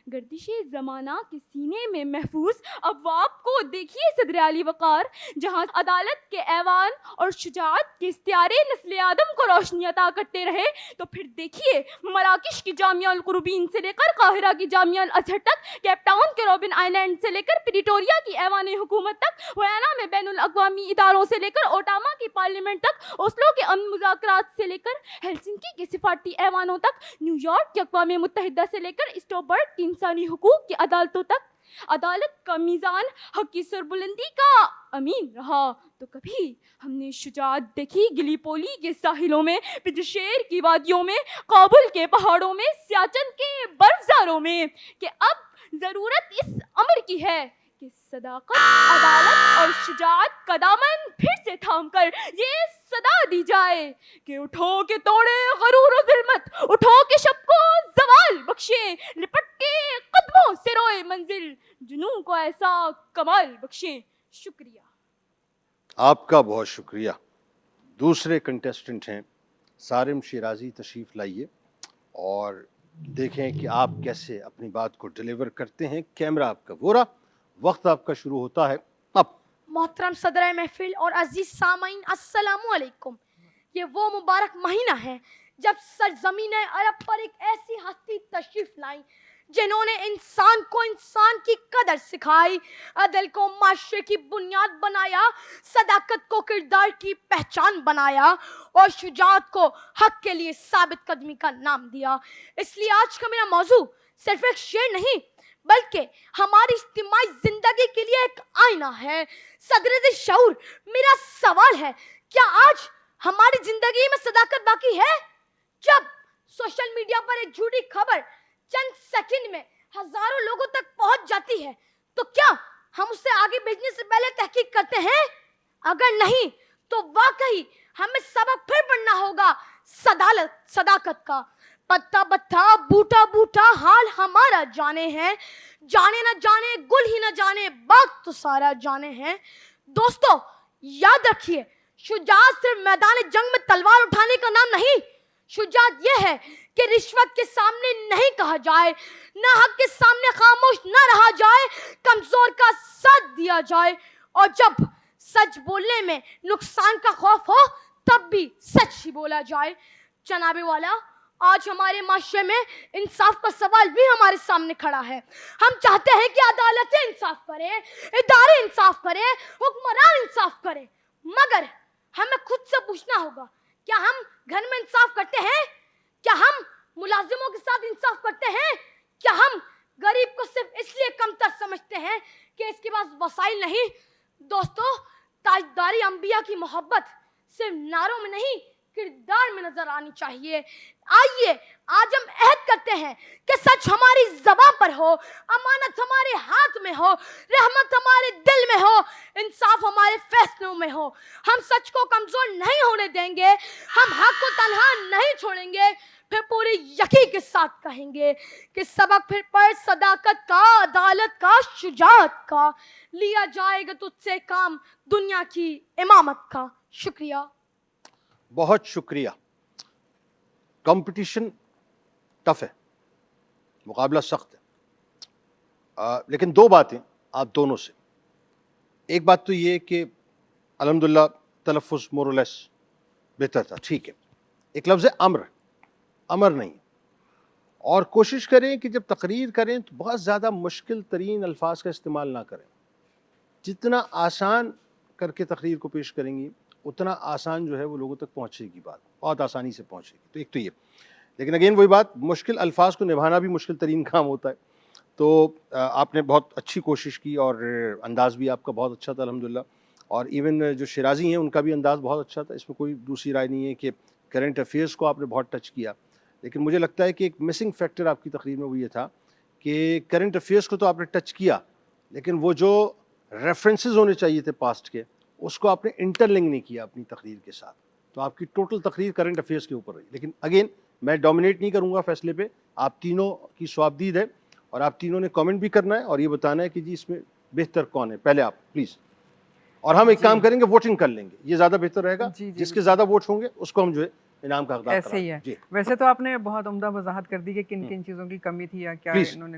گردش زمانہ کے سینے میں محفوظ ابواب کو دیکھیے صدر علی وقار، جہاں عدالت کے ایوان اور شجاعت کے استعارے نسل آدم کو روشنی عطا کرتے رہے، تو پھر دیکھیے مراکش کی جامعہ القروبین سے لے کر قاہرہ کی جامعہ الازہر تک، کیپ ٹاؤن کے روبن آئلینڈ سے لے کر پریٹوریا کی ایوان حکومت تک، ویانا میں بین الاقوامی اداروں سے لے کر اوٹاما کی پارلیمنٹ تک، اوسلو کے امن مذاکرات سے لے کر ہیلسنکی کے سفارتی ایوانوں تک، نیو یارک کے اقوام متحدہ سے لے کر اسٹوبرٹ کی انسانی حقوق کی عدالتوں تک، عدالت کا میزان حق کی سربلندی کا امین رہا تو کبھی ہم نے شجاعت دیکھی گلی پولی کے ساحلوں میں، پجشیر کی وادیوں میں، کابل کے پہاڑوں میں، سیاچن کے برفزاروں میں، کہ اب ضرورت اس امر کی ہے کہ صداقت، عدالت اور شجاعت کا دامن پھر سے تھام کر یہ صدا دی جائے کہ اٹھو کہ توڑے غرور و ظلمت، اٹھو کہ شب کو زوال بخشے، لپٹ کے قدموں سے روئے منزل، جنوں کو ایسا کمال بخشے۔ شکریہ۔
آپ کا بہت شکریہ۔ دوسرے کنٹیسٹنٹ ہیں صارم شیرازی، تشریف لائیے اور دیکھیں کہ آپ کیسے اپنی بات کو ڈیلیور کرتے ہیں۔ کیمرہ آپ کا وہ رہا، وقت آپ کا شروع ہوتا ہے اب۔
محترم صدر محفل اور عزیز سامعین، السلام علیکم۔ یہ وہ مبارک مہینہ ہے جب سرزمین عرب پر ایک ایسی ہستی تشریف لائی جنہوں نے انسان کو انسان کی قدر سکھائی، عدل کو معاشرے کی بنیاد بنایا، صداقت کو کردار کی پہچان بنایا اور شجاعت کو حق کے لیے ثابت قدمی کا نام دیا۔ اس لیے آج کا میرا موضوع صرف ایک شعر نہیں بلکہ ہماری اجتماعی زندگی کے لیے ایک آئینہ ہے۔ صدر شعور، میرا سوال ہے، کیا آج ہماری زندگی میں صداقت باقی ہے؟ جب سوشل میڈیا پر ایک جھوٹی خبر چند سیکنڈ میں ہزاروں لوگوں تک پہنچ جاتی ہے تو کیا ہم اسے آگے بھیجنے سے پہلے تحقیق کرتے ہیں؟ اگر نہیں تو واقعی ہمیں سبق پھر پڑھنا ہوگا صداقت کا۔ پتا پتا بوٹا بوٹا حال ہمارا جانے ہیں، جانے نہ جانے گل ہی نہ جانے باغ تو سارا جانے ہیں۔ دوستو یاد رکھیے، شجاعت صرف میدان جنگ میں تلوار اٹھانے کا نام نہیں، شجاعت یہ ہے کہ رشوت کے سامنے نہیں کہا جائے، نہ حق کے سامنے خاموش نہ رہا جائے، کمزور کا ساتھ دیا جائے، اور جب سچ بولنے میں نقصان کا خوف ہو تب بھی سچ ہی بولا جائے۔ جناب والا، آج ہمارے معاشرے میں انصاف کا سوال بھی ہمارے سامنے کھڑا ہے۔ ہم چاہتے ہیں کہ عدالتیں انصاف کریں، ادارے انصاف کریں، حکمران انصاف کریں، مگر ہمیں خود سے پوچھنا ہوگا، کیا ہم گھر میں انصاف کرتے ہیں؟ کیا ہم ملازموں کے ساتھ انصاف کرتے ہیں؟ کیا ہم غریب کو صرف اس لیے کمتر سمجھتے ہیں کہ اس کے پاس وسائل نہیں؟ دوستو، تاجداری انبیاء کی محبت صرف نعروں میں نہیں کردار میں نظر آنی چاہیے۔ آئیے آج ہم عہد کرتے ہیں کہ سچ ہماری زبان پر ہو، امانت ہمارے ہاتھ میں ہو، رحمت ہمارے دل میں ہو، انصاف ہمارے فیصلوں میں ہو۔ ہم سچ کو کمزور نہیں ہونے دیں گے، ہم حق کو تنہا نہیں چھوڑیں گے، پھر پوری یقین کے ساتھ کہیں گے کہ سبق پھر پر صداقت کا، عدالت کا، شجاعت کا، لیا جائے گا تجھ سے کام دنیا کی امامت کا۔ شکریہ۔
بہت شکریہ۔ کمپٹیشن ٹف ہے، مقابلہ سخت ہے، لیکن دو باتیں آپ دونوں سے۔ ایک بات تو یہ کہ الحمدللہ تلفظ مورلیس بہتر تھا، ٹھیک ہے۔ ایک لفظ ہے امر نہیں، اور کوشش کریں کہ جب تقریر کریں تو بہت زیادہ مشکل ترین الفاظ کا استعمال نہ کریں۔ جتنا آسان کر کے تقریر کو پیش کریں گی اتنا آسان جو ہے وہ لوگوں تک پہنچے گی، بات بہت آسانی سے پہنچے گی۔ تو ایک تو یہ، لیکن اگین وہی بات، مشکل الفاظ کو نبھانا بھی مشکل ترین کام ہوتا ہے۔ تو آپ نے بہت اچھی کوشش کی اور انداز بھی آپ کا بہت اچھا تھا الحمدللہ، اور ایون جو شیرازی ہیں ان کا بھی انداز بہت اچھا تھا، اس میں کوئی دوسری رائے نہیں ہے کہ کرنٹ افیئرس کو آپ نے بہت ٹچ کیا۔ لیکن مجھے لگتا ہے کہ ایک مسنگ فیکٹر آپ کی تقریر میں وہ یہ تھا کہ کرنٹ افیئرس کو تو آپ نے ٹچ کیا، لیکن وہ جو ریفرنسز ہونے چاہیے تھے پاسٹ کے، اس کو آپ نے انٹرلنک نہیں کیا اپنی تقریر کے ساتھ۔ تو آپ کی ٹوٹل تقریر کرنٹ افیئرس کے اوپر رہی۔ لیکن اگین میں ڈومینیٹ نہیں کروں گا فیصلے پہ، آپ تینوں کی صوابدید ہے اور آپ تینوں نے کامنٹ بھی کرنا ہے اور یہ بتانا ہے کہ جی اس میں بہتر کون ہے۔ پہلے آپ پلیز، اور ہم ایک کام کریں گے، ووٹنگ کر لیں گے، یہ زیادہ بہتر رہے گا۔ جس کے زیادہ ووٹ ہوں گے اس کو ہم جو ہے انعام کا حقدار
ایسے ہی ہے۔ ویسے تو آپ نے بہت عمدہ وضاحت کر دی کہ کن کن چیزوں کی کمی تھی یا کیا انہوں نے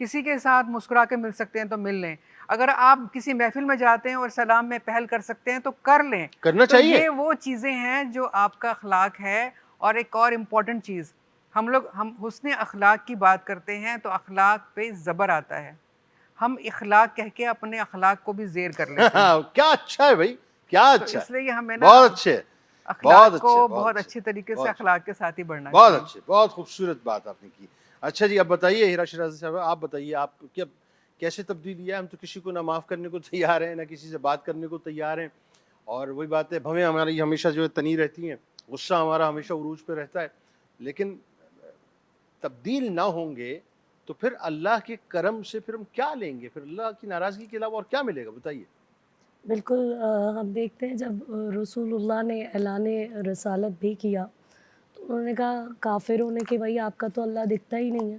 کسی کے ساتھ مسکرا کے مل سکتے ہیں تو مل لیں. اگر آپ کسی محفل میں جاتے ہیں اور سلام میں پہل کر سکتے ہیں تو کر لیں.
کرنا
تو
چاہیے.
یہ وہ چیزیں ہیں جو آپ کا اخلاق ہے. اور ایک اور امپورٹنٹ چیز, ہم حسن اخلاق کی بات کرتے ہیں تو اخلاق پہ زبر آتا ہے. ہم اخلاق کہہ کے اپنے اخلاق کو بھی زیر کر لیتے ہیں.
کیا اچھا ہے بھائی, کیا
تو
اچھا
اس لیے ہمیں
بہت اچھے,
اخلاق کو بہت اچھی طریقے سے اخلاق کے ساتھ ہی بڑھنا
بہت
چاہیے.
اچھے, بہت خوبصورت بات آپ نے کی. اچھا جی, اب بتائیے ہیرا شیرازی صاحب, آپ بتائیے آپ کیا کیسے تبدیلی ہے؟ ہم تو کسی کو نہ معاف کرنے کو تیار ہیں, نہ کسی سے بات کرنے کو تیار ہیں, اور وہی بات ہے, بھویں ہماری ہمیشہ جو ہے تنی رہتی ہیں, غصہ ہمارا ہمیشہ عروج پہ رہتا ہے, لیکن تبدیل نہ ہوں گے تو پھر اللہ کے کرم سے پھر ہم کیا لیں گے؟ پھر اللہ کی ناراضگی کے علاوہ اور کیا ملے گا؟ بتائیے.
بالکل ہم دیکھتے ہیں جب رسول اللہ نے اعلان رسالت بھی کیا تو انہوں نے کہا کافروں نے کہ بھائی آپ کا تو اللہ دکھتا ہی نہیں ہے,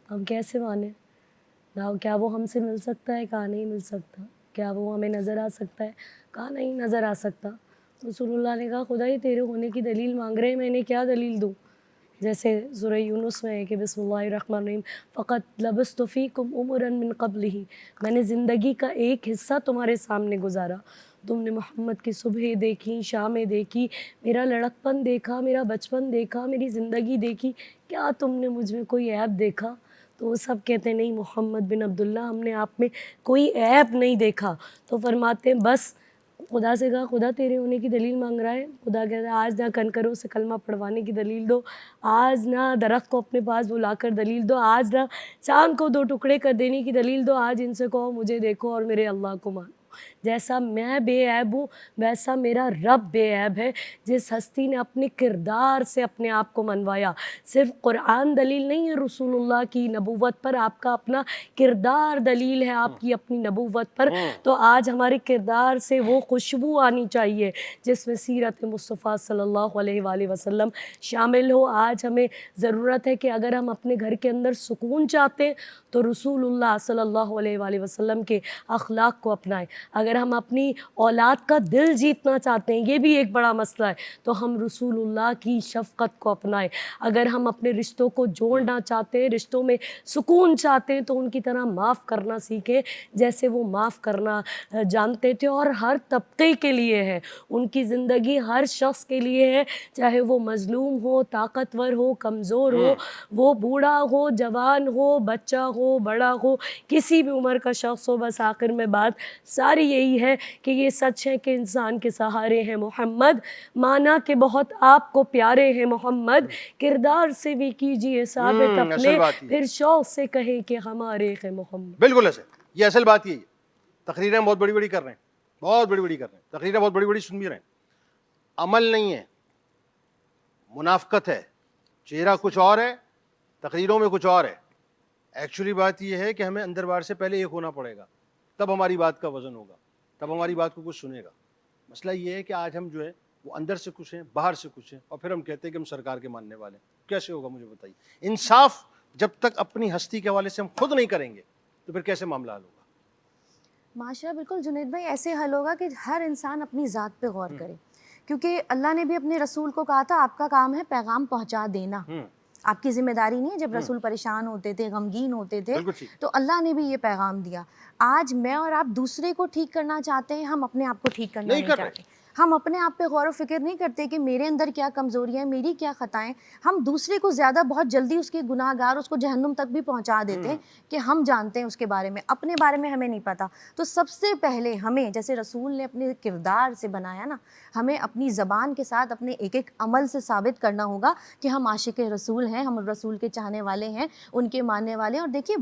ہم کیسے مانیں؟ نہ کیا وہ ہم سے مل سکتا ہے؟ کہا نہیں مل سکتا. کیا وہ ہمیں نظر آ سکتا ہے؟ کہا نہیں نظر آ سکتا. رسول اللہ نے کہا خدائی تیرے ہونے کی دلیل مانگ رہے ہیں, میں نے کیا دلیل دوں؟ جیسے سورہ یونس میں ہے کہ بسم اللہ الرحمن الرحیم فقط لبثت فیکم عمرا من قبلہ, میں نے زندگی کا ایک حصہ تمہارے سامنے گزارا, تم نے محمد کی صبح دیکھی, شامیں دیکھی, میرا لڑکپن دیکھا, میرا بچپن دیکھا, میری زندگی دیکھی, کیا تم نے مجھ میں کوئی عیب دیکھا؟ تو وہ سب کہتے ہیں نہیں محمد بن عبداللہ ہم نے آپ میں کوئی عیب نہیں دیکھا. تو فرماتے ہیں بس خدا سے کہا خدا تیرے ہونے کی دلیل مانگ رہا ہے. خدا کہتا ہے آج نہ کنکروں سے کلمہ پڑھوانے کی دلیل دو, آج نہ درخت کو اپنے پاس بلا کر دلیل دو, آج نہ چاند کو 2 ٹکڑے کر دینے کی دلیل دو, آج ان سے کہو مجھے دیکھو اور میرے اللہ کو مانو. جیسا میں بے عیب ہوں ویسا میرا رب بے عیب ہے. جس ہستی نے اپنے کردار سے اپنے آپ کو منوایا, صرف قرآن دلیل نہیں ہے رسول اللہ کی نبوت پر, آپ کا اپنا کردار دلیل ہے آپ کی اپنی نبوت پر. تو آج ہمارے کردار سے وہ خوشبو آنی چاہیے جس میں سیرت مصطفیٰ صلی اللہ علیہ وآلہ وسلم شامل ہو. آج ہمیں ضرورت ہے کہ اگر ہم اپنے گھر کے اندر سکون چاہتے ہیں تو رسول اللہ صلی اللہ علیہ وآلہ وسلم کے اخلاق کو اپنائیں. اگر ہم اپنی اولاد کا دل جیتنا چاہتے ہیں, یہ بھی ایک بڑا مسئلہ ہے, تو ہم رسول اللہ کی شفقت کو اپنائیں. اگر ہم اپنے رشتوں کو جوڑنا چاہتے ہیں, رشتوں میں سکون چاہتے ہیں, تو ان کی طرح معاف کرنا سیکھیں جیسے وہ معاف کرنا جانتے تھے. اور ہر طبقے کے لیے ہے, ان کی زندگی ہر شخص کے لیے ہے, چاہے وہ مظلوم ہو, طاقتور ہو, کمزور ہو, وہ بوڑھا ہو, جوان ہو, بچہ ہو, بڑا ہو, کسی بھی عمر کا شخص ہو. بس آخر میں بات ساری یہی ہے کہ یہ سچ ہے کہ انسان کے سہارے ہیں محمد, مانا کہ بہت آپ کو پیارے ہیں محمد, کردار سے بھی کیجئے ثابت اپنے, پھر شوق سے کہیں کہ ہمارے ہیں محمد.
بالکل ایسے, یہ اصل بات یہی ہے. تقریریں بہت بڑی بڑی کر رہے ہیں, بہت بڑی بڑی کر رہے ہیں, تقریریں بہت بڑی بڑی سن بھی رہے ہیں, عمل نہیں ہے, منافقت ہے, چہرہ کچھ اور ہے, تقریروں میں کچھ اور ہے. ایکچولی بات یہ ہے کہ ہمیں اندر باہر سے پہلے ایک ہونا پڑے گا, تب ہماری بات کا وزن ہوگا, تب ہماری بات کو کچھ سنے گا. مسئلہ یہ ہے کہ آج ہم جو ہے وہ اندر سے کچھ ہیں, باہر سے کچھ ہیں, اور پھر ہم کہتے ہیں کہ ہم سرکار کے ماننے والے ہیں. کیسے ہوگا مجھے بتائیے؟ انصاف جب تک اپنی ہستی کے حوالے سے ہم خود نہیں کریں گے تو پھر کیسے معاملہ حل ہوگا؟
معاشرہ بالکل جنید بھائی ایسے حل ہوگا کہ ہر انسان اپنی ذات پہ غور کرے, کیونکہ اللہ نے بھی اپنے رسول کو کہا تھا آپ کا کام ہے پیغام پہنچا دینا, آپ کی ذمہ داری نہیں ہے. جب رسول پریشان ہوتے تھے, غمگین ہوتے تھے, تو اللہ نے بھی یہ پیغام دیا. آج میں اور آپ دوسرے کو ٹھیک کرنا چاہتے ہیں, ہم اپنے آپ کو ٹھیک کرنا نہیں چاہتے. ہم اپنے آپ پہ غور و فکر نہیں کرتے کہ میرے اندر کیا کمزوریاں ہیں, میری کیا خطائیں. ہم دوسرے کو زیادہ بہت جلدی اس کے گناہ گار, اس کو جہنم تک بھی پہنچا دیتے ہیں کہ ہم جانتے ہیں اس کے بارے میں, اپنے بارے میں ہمیں نہیں پتہ. تو سب سے پہلے ہمیں, جیسے رسول نے اپنے کردار سے بنایا نا, ہمیں اپنی زبان کے ساتھ اپنے ایک ایک عمل سے ثابت کرنا ہوگا کہ ہم عاشق رسول ہیں, ہم رسول کے چاہنے والے ہیں, ان کے ماننے والے ہیں. اور دیکھیے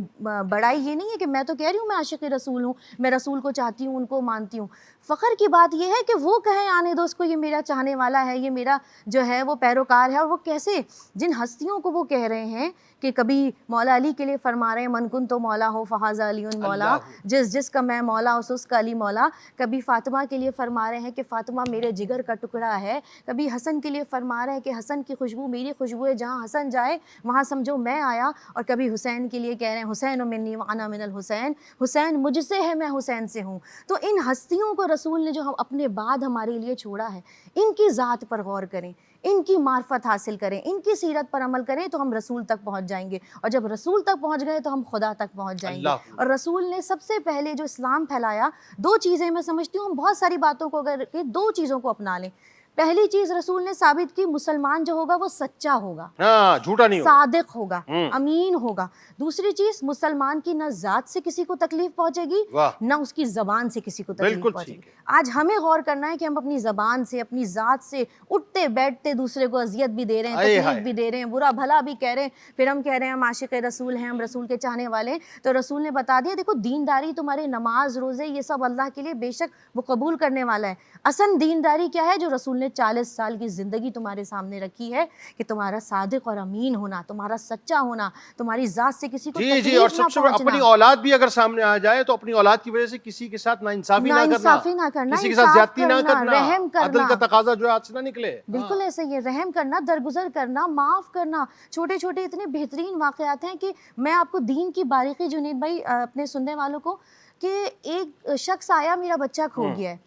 بڑائی یہ نہیں ہے کہ میں تو کہہ رہی ہوں میں عاشق رسول ہوں, میں رسول کو چاہتی ہوں, ان کو مانتی ہوں. فخر کی بات یہ ہے کہ وہ کہیں آنے دو اس کو, یہ میرا چاہنے والا ہے, یہ میرا جو ہے وہ پیروکار ہے. اور وہ کیسے, جن ہستیوں کو وہ کہہ رہے ہیں کہ کبھی مولا علی کے لیے فرما رہے ہیں من کن تو مولا ہو فہذا علی مولا, جس کا میں مولا اس کا علی مولا. کبھی فاطمہ کے لیے فرما رہے ہیں کہ فاطمہ میرے جگر کا ٹکڑا ہے. کبھی حسن کے لیے فرما رہے ہیں کہ حسن کی خوشبو میری خوشبو ہے, جہاں حسن جائے وہاں سمجھو میں آیا. اور کبھی حسین کے لیے کہہ رہے ہیں حسین منی وانا من الحسین, حسین مجھ سے ہے میں حسین سے ہوں. تو ان ہستیوں کو رسول نے جو ہم اپنے بعد ہمارے ہمارے لیے چھوڑا ہے، ان کی ذات پر غور کریں، ان کی معرفت حاصل کریں، ان کی سیرت پر عمل کریں تو ہم رسول تک پہنچ جائیں گے، اور جب رسول تک پہنچ گئے تو ہم خدا تک پہنچ جائیں گے۔
اللہ
اور رسول نے سب سے پہلے جو اسلام پھیلایا، دو چیزیں میں سمجھتی ہوں، ہم بہت ساری باتوں کو اگر کہ دو چیزوں کو اپنا لیں۔ پہلی چیز رسول نے ثابت کی، مسلمان جو ہوگا وہ سچا ہوگا،
ہاں جھوٹا نہیں ہوگا،
صادق ہوگا، امین ہوگا۔ دوسری چیز، مسلمان کی نہ ذات سے کسی کو تکلیف پہنچے گی،
واہ
نہ اس کی زبان سے کسی کو تکلیف
بالکل
پہنچے گی۔
ٹھیک ہے،
آج ہمیں غور کرنا ہے کہ ہم اپنی زبان سے، اپنی ذات سے اٹھتے بیٹھتے دوسرے کو اذیت بھی دے رہے ہیں،
آئے
تکلیف
ہائے،
بھی دے رہے ہیں، برا بھلا بھی کہہ رہے ہیں، پھر ہم کہہ رہے ہیں ہم عاشق رسول ہیں، ہم رسول کے چاہنے والے ہیں۔ تو رسول نے بتا دیا، دیکھو دینداری تمہارے نماز روزے یہ سب اللہ کے لیے بے شک وہ قبول کرنے والا ہے، اصل دینداری کیا ہے جو رسول نے 40 سال کی زندگی تمہارے سامنے رکھی ہے، کہ تمہارا صادق اور امین ہونا، تمہارا سچا ہونا، تمہاری ذات سے کسی کو
جی
تکلیف
اور
نہ
سب سے بڑا
پہنچنا،
اپنی اولاد بھی اگر سامنے آ جائے تو اپنی اولاد کی وجہ سے کسی کے ساتھ ناانصافی نہ کرنا،
ناانصافی نہ کرنا،
کسی کے ساتھ
انصاف
زیادتی نہ
کرنا،
کرنا،
رحم
عدل
کرنا،
کا تقاضا جو ہے ہاتھ سے نہ نکلے۔
بالکل ایسے ہی ہے، رحم کرنا، درگزر کرنا، معاف کرنا۔ چھوٹے چھوٹے اتنے بہترین واقعات ہیں کہ میں آپ کو دین کی باریکی، جنید بھائی اپنے سننے والوں کو، کہ ایک شخص آیا میرا بچہ کھو گیا ہے،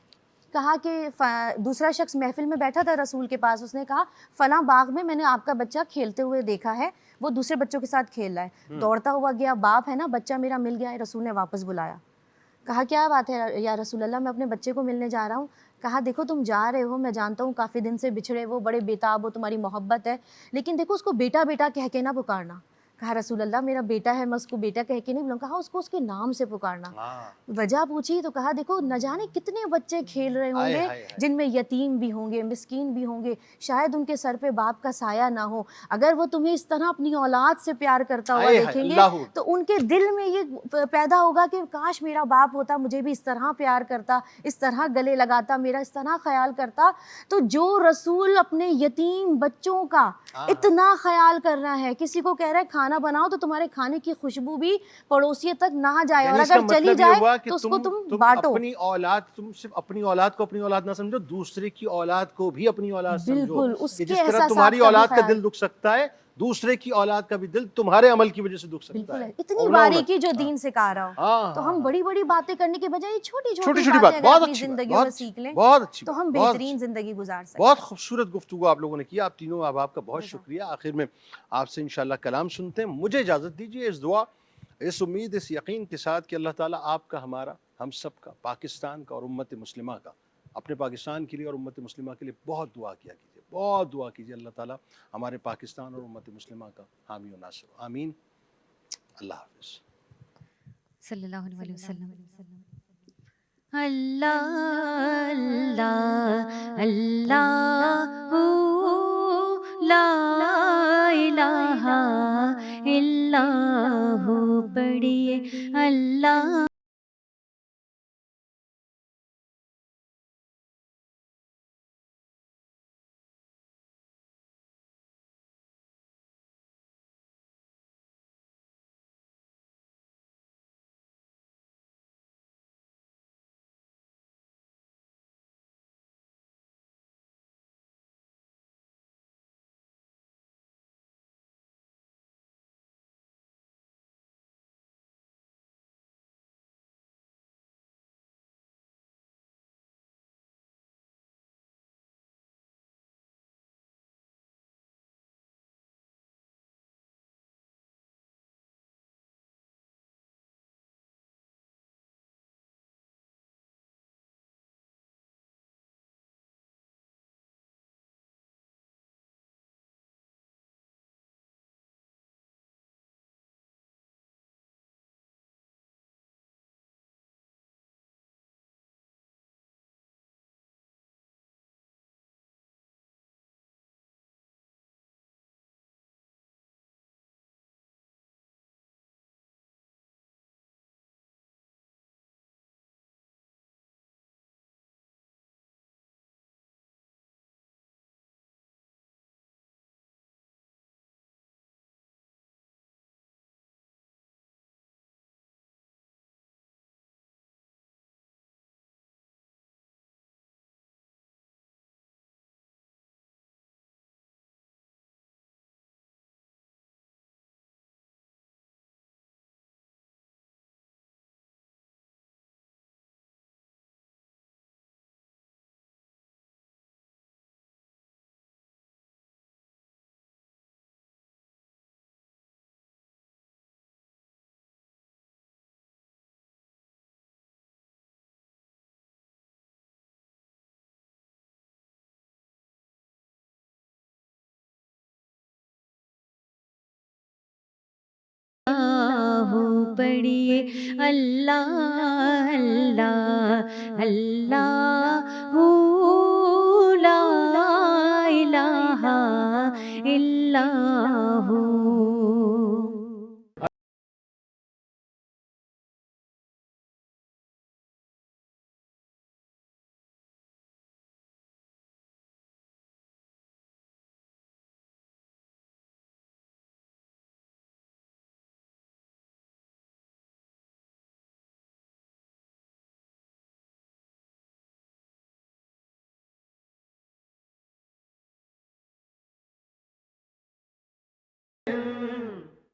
کہا کہ دوسرا شخص محفل میں بیٹھا تھا رسول کے پاس، اس نے کہا فلاں باغ میں نے آپ کا بچہ کھیلتے ہوئے دیکھا ہے، وہ دوسرے بچوں کے ساتھ کھیل رہا ہے۔ دوڑتا ہوا گیا، باپ ہے نا، بچہ میرا مل گیا ہے۔ رسول نے واپس بلایا، کہا کیا بات ہے یا رسول اللہ، میں اپنے بچے کو ملنے جا رہا ہوں۔ کہا دیکھو تم جا رہے ہو، میں جانتا ہوں کافی دن سے بچھڑے وہ، بڑے بےتاب ہو، تمہاری محبت ہے، لیکن دیکھو اس کو بیٹا بیٹا کہہ کے نہ پکارنا۔ کہا رسول اللہ میرا بیٹا ہے، میں اس کو بیٹا کہہ کے نہیں بلاؤں۔ کہا اس کو اس کے نام سے پکارنا۔ وجہ پوچھی تو کہا دیکھو نہ جانے کتنے بچے کھیل رہے ہوں گے جن میں یتیم بھی ہوں گے، مسکین بھی ہوں گے، شاید ان کے سر پہ باپ کا سایہ نہ ہو، اگر وہ تمہیں اس طرح اپنی اولاد سے پیار کرتا ہوا دیکھیں گے تو ان کے دل میں یہ پیدا ہوگا کہ کاش میرا باپ ہوتا، مجھے بھی اس طرح پیار کرتا، اس طرح گلے لگاتا، میرا اس طرح خیال کرتا۔ تو جو رسول اپنے یتیم بچوں کا اتنا خیال کر رہا ہے، کسی کو کہہ رہا ہے کھانا بناؤ تو تمہارے کھانے کی خوشبو بھی پڑوسی تک نہ جائے، اور اگر چلی جائے تو اس کو تم بانٹو۔
اپنی اولاد، تم صرف اپنی اولاد کو اپنی اولاد نہ سمجھو، دوسرے کی اولاد کو بھی اپنی اولاد سمجھو،
بالکل، اس
کہ
کے
جس طرح
احساسات
تمہاری
کا بھی
اولاد کا
خیال۔
دل دکھ سکتا ہے، دوسرے کی اولاد کا بھی دل تمہارے عمل کی وجہ سے دکھ سکتا
بالکل
ہے۔
ہے، اتنی باریکی جو دین سکھا رہا ہو، تو ہم بڑی بڑی باتیں کرنے کے بجائے چھوٹی
چھوٹی
چھوٹی
چھوٹی
باتیں
بات،
اگر
بہت
اپنی
اچھی بات،
زندگیوں میں سیکھ لیں
بہت اچھی
تو
بات،
ہم
بہت
بہترین زندگی گزار سکتے ہیں۔
بہت خوبصورت گفتگو آپ لوگوں نے کیا، آپ تینوں احباب کا بہت شکریہ۔ آخر میں آپ سے انشاءاللہ کلام سنتے ہیں، مجھے اجازت دیجیے اس دعا، اس امید، اس یقین کے ساتھ کہ اللہ تعالیٰ آپ کا، ہمارا، ہم سب کا، پاکستان کا اور امت مسلمہ کا، اپنے پاکستان کے لیے اور امت مسلمہ کے لیے بہت دعا کیا کیجیے، بہت دعا کیجیے، اللہ تعالیٰ ہمارے پاکستان اور امت مسلمہ کا حامی و ناصر ہو۔ آمین۔ اللہ حافظ۔
صلی اللہ علیہ وسلم۔ اللہ اللہ اللہ لا الہ الا ہو، پڑھیے اللہ پڑھیے اللہ اللہ اللہ لا الہ الا ہو.